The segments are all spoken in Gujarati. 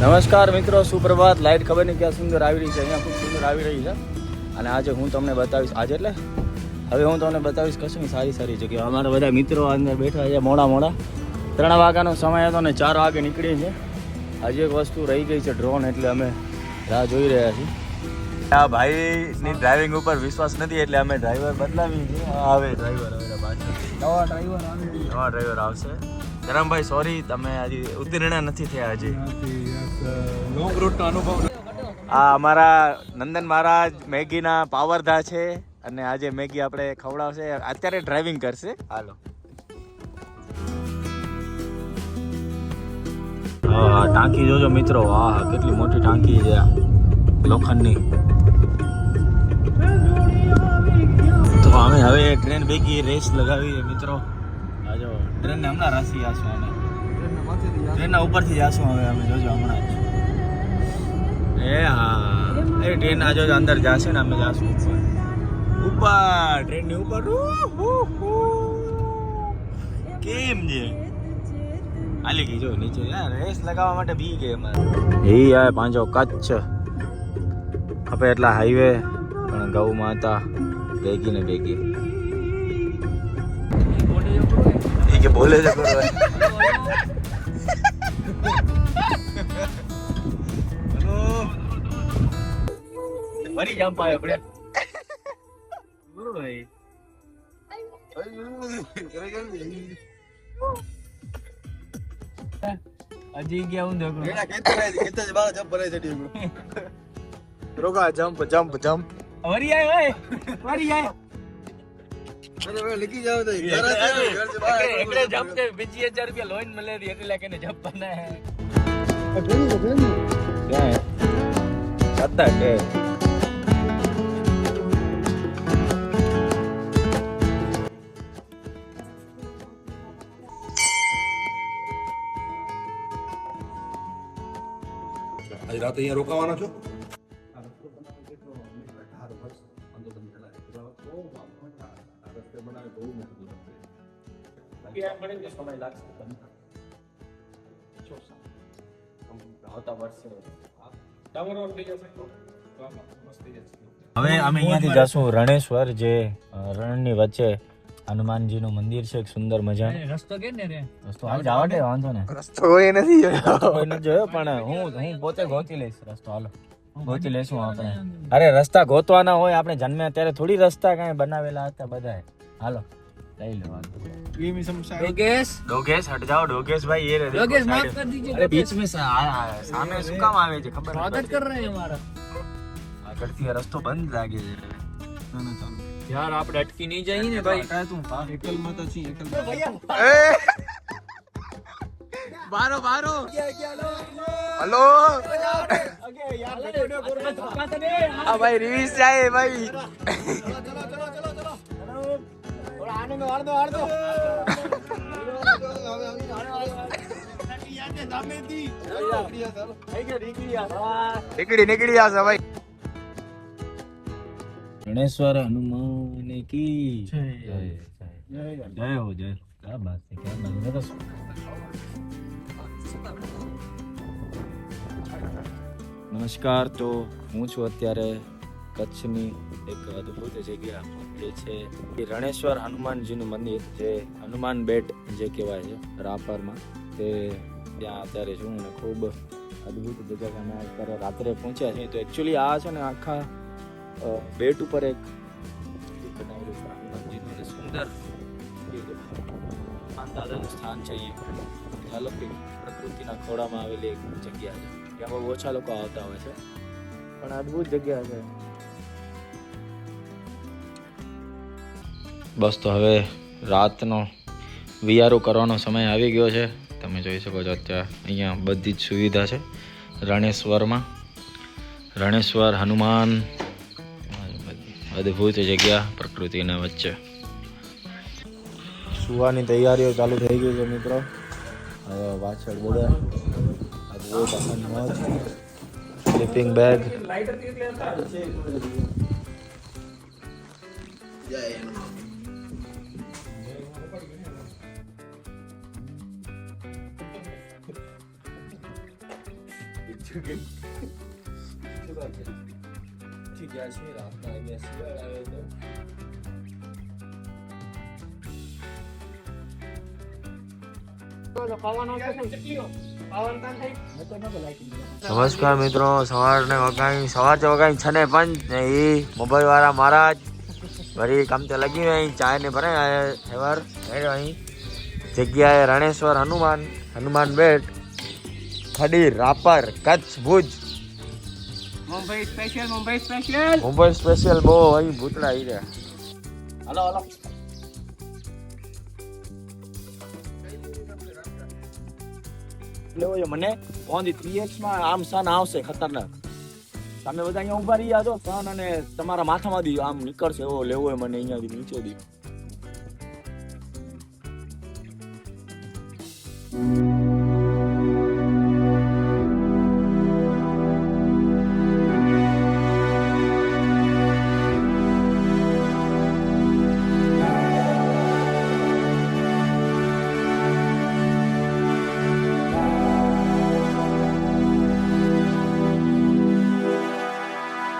નમસ્કાર મિત્રો, સુપ્રભાત. લાઇટ ખબર નહીં ક્યાં સુંદર આવી રહી છે, અહીંયા ખૂબ સુંદર આવી રહી છે. અને આજે હું તમને બતાવીશ, હવે હું તમને બતાવીશ કચ્છની સારી સારી જગ્યા. અમારા બધા મિત્રો અંદર બેઠા છે મોડા 3 વાગ્યાનો સમય હતો ને 4 વાગે નીકળી છે. હજી એક વસ્તુ રહી ગઈ છે, ડ્રોન, એટલે અમે રાહ જોઈ રહ્યા છીએ. આ ભાઈની ડ્રાઇવિંગ ઉપર વિશ્વાસ નથી એટલે અમે ડ્રાઈવર બદલાવી છે. આવે ડ્રાઈવર હવે પાછળ નવા ડ્રાઈવર આવશે. ધરમભાઈ સોરી, તમે હજી ઉત્તીર્ણ નથી થયા હજી. લોંગ રૂટનો અનુભવ. આ અમારા નંદન મહારાજ મેગીના પાવરધા છે અને આજે મેગી આપણે ખવડાવશે. અત્યારે ડ્રાઇવિંગ કરશે. હાલો. ટાંકી જોજો મિત્રો, વાહ કેટલી મોટી ટાંકી છે લોખંડની. તો અમે હવે ટ્રેન ભેગી રેસ લગાવી છે મિત્રો. આ જો ટ્રેનને હમણાં રાસી આશું, અમે ટ્રેનના ઉપરથી જાશું હવે અમે. જોજો હમણાં જ એ ટ્રેન આ જોજો અંદર જશે ને અમે જાશું ઉપર ટ્રેનની ઉપર. કેમ છે હાલી ગઈ જો નીચે. યાર રેસ લગાવવા માટે બી ગઈ અમારે. એ યાર પાંજો કચ્છ ખપે એટલા હાઈવે પણ ગૌ માતા ભેગી ને ભેગી એ કે બોલે છે ફરી જમ્પ આવ્યો આપણે. હજી ગયા હું દેખો રોકા. જમ્પ વરી આય વરી આય લીકી જાવ તો એકડે જમ્પ તે 20000 રૂપિયા લોન મળે દી એટલે લાગે જમ્પ બના હે ક્યાં સત્તા કે આજ રાતે અહીંયા રોકાવાનો છો? હવે અમે અહીંયાથી જશું રણેશ્વર, જે રણની વચ્ચે હનુમાનજીનું મંદિર છે, એક સુંદર મજા. રસ્તો કે ને રે રસ્તો આ જાવા દે, વાંધો ને. રસ્તો કોઈ નથી જોયો પણ હું પોતે ગોતી લઈશ રસ્તો. હાલો ગોતી લેશું આપણે. અરે રસ્તા ગોતવાના હોય, આપણે જન્મે ત્યારે થોડી રસ્તા કાંઈ બનાવેલા હતા બધાએ. હાલો લઈ લેવાનું. डोगेश हट जाओ डोगेश भाई. ये डोगेश माफ कर दीजिए. अरे बीच में सामने શું કામ આવે છે ખબર? स्वागत कर रहे हैं हमारा. આગળથી રસ્તો બંધ લાગે છે. यार आप अटकी नहीं जाइए ने भाई. તું એકલ માં તો છી એકલ બારો હલો આ ભાઈ રિવીઝ જાય ભાઈ. નીકળી આશે ભાઈ. गणेश्वर हनुमान की जय हो जय. क्या बात है, क्या बात है. નમસ્કાર. તો હું છું અત્યારે કચ્છની એક અદ્ભુત જગ્યા, જે છે રણેશ્વર હનુમાનજીનું મંદિર, જે હનુમાન બેટ જે કહેવાય છે રાપરમાં. તે ત્યાં અત્યારે છું અને ખૂબ અદ્ભુત જગ્યા. અમે અત્યારે રાત્રે પહોંચ્યા છીએ. તો એકચ્યુઅલી આ છે ને આખા બેટ ઉપર એક બનાવેલું છે હનુમાનજીનું સુંદર દાદાનું સ્થાન છે. અલૌકિક પ્રકૃતિના ખોળામાં આવેલી એક જગ્યા છે. ત્યાં બહુ ઓછા લોકો આવતા હોય છે પણ અદ્ભુત જગ્યા છે. બસ તો હવે રાતનો વિયારો કરવાનો સમય આવી ગયો છે. તમે જોઈ શકો છો અત્યારે અહીંયા બધી જ સુવિધા છે રણેશ્વરમાં. રણેશ્વર હનુમાન અદ્ભુત જગ્યા પ્રકૃતિના વચ્ચે. સુવાની તૈયારીઓ ચાલુ થઈ ગઈ છે મિત્રો. હવે પાછળ બધા સ્લીપિંગ બેગ. ગયા છે રાતના અહીંયા શિયાળ આવ્યો હતો. નમસ્કાર મિત્રો, સવારને વગાઈ છે ને પણ ને એ મોબાઈલ વાળા મહારાજ વળી કામ તો લગી અહીં ચાય ને ભરે એવાર અહીં જગ્યાએ રણેશ્વર હનુમાન બેટ ખડીર રાપર કચ્છ ભુજ મુંબઈ સ્પેશિયલ બહુ અહીં ભૂતડા આવી રહ્યા. હાલો એટલે મને ઓન ધી 3x માં આમ સન આવશે ખતરનાક. તમે બધા અહીંયા ઉભા રહ્યા છો સન અને તમારા માથામાંથી આમ નીકળશે એવો લેવો હોય મને અહીંયાથી નીચેથી.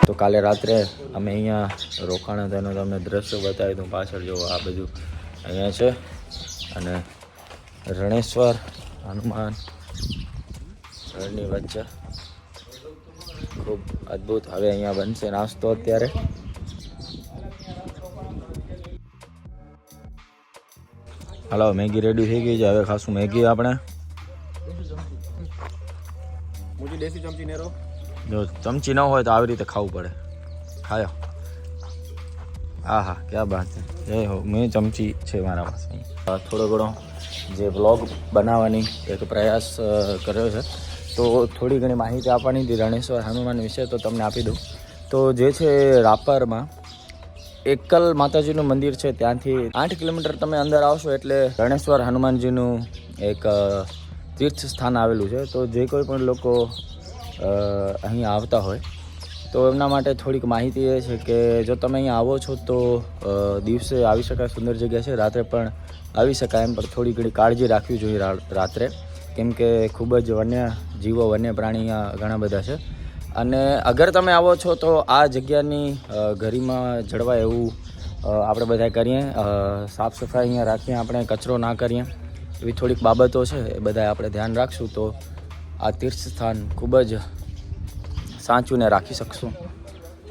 તો કાલે રાત્રે અમે અહીંયા રોકાણા તેનો તમને દ્રશ્ય બતાવી દઉં. પાછળ જો આ બધું અહીંયા છે અને રણેશ્વર હનુમાન રણની વચ્ચે ખૂબ અદ્ભુત. હવે અહીંયા બનશે નાસ્તો અત્યારે. હાલો મેગી રેડી થઈ ગઈ છે. હવે ખાસું મેગી આપણે દેશી ચમચી નેરો. જો ચમચી ન હોય તો આવી રીતે ખાવું પડે. ખાયો. હા હા ક્યાં બાત છે. એ હો મેં ચમચી છે મારા પાસે. થોડો ઘણો જે બ્લોગ બનાવવાની એક પ્રયાસ કર્યો છે તો થોડી ઘણી માહિતી આપવાની હતી રણેશ્વર હનુમાન વિશે તો તમને આપી દઉં. તો જે છે રાપરમાં એકલ માતાજીનું મંદિર છે, ત્યાંથી 8 કિલોમીટર તમે અંદર આવશો એટલે રણેશ્વર હનુમાનજીનું એક તીર્થ સ્થાન આવેલું છે. તો જે કોઈ પણ લોકો અહીં આવતા હોય તો એમના માટે થોડીક માહિતી એ છે કે જો તમે અહીં આવો છો તો દિવસે આવી શકાય, સુંદર જગ્યા છે. રાત્રે પણ આવી શકાય એમ, પણ થોડી ઘણી કાળજી રાખવી જોઈએ રાત્રે, કેમ કે ખૂબ જ વન્ય જીવો વન્ય પ્રાણી અહીંયા ઘણા બધા છે. અને અગર તમે આવો છો તો આ જગ્યાની ગરિમા જળવાય એવું આપણે બધા કરીએ. સાફ સફાઈ અહીંયા રાખીએ, આપણે કચરો ના કરીએ, એવી થોડીક બાબતો છે એ બધા આપણે ધ્યાન રાખશું તો આ તીર્થ સ્થાન ખૂબ જ સાચવીને રાખી શકશું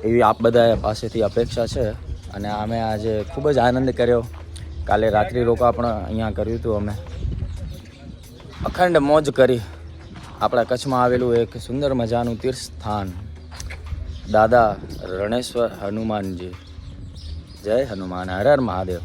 એવી આપ બધા પાસેથી અપેક્ષા છે. અને અમે આજે ખૂબ જ આનંદ કર્યો. કાલે રાત્રિ રોકા પણ અહીંયા કર્યું હતું. અમે અખંડ મોજ કરી. આપણા કચ્છમાં આવેલું એક સુંદર મજાનું તીર્થ સ્થાન દાદા રણેશ્વર હનુમાનજી. જય હનુમાન, હર હર મહાદેવ.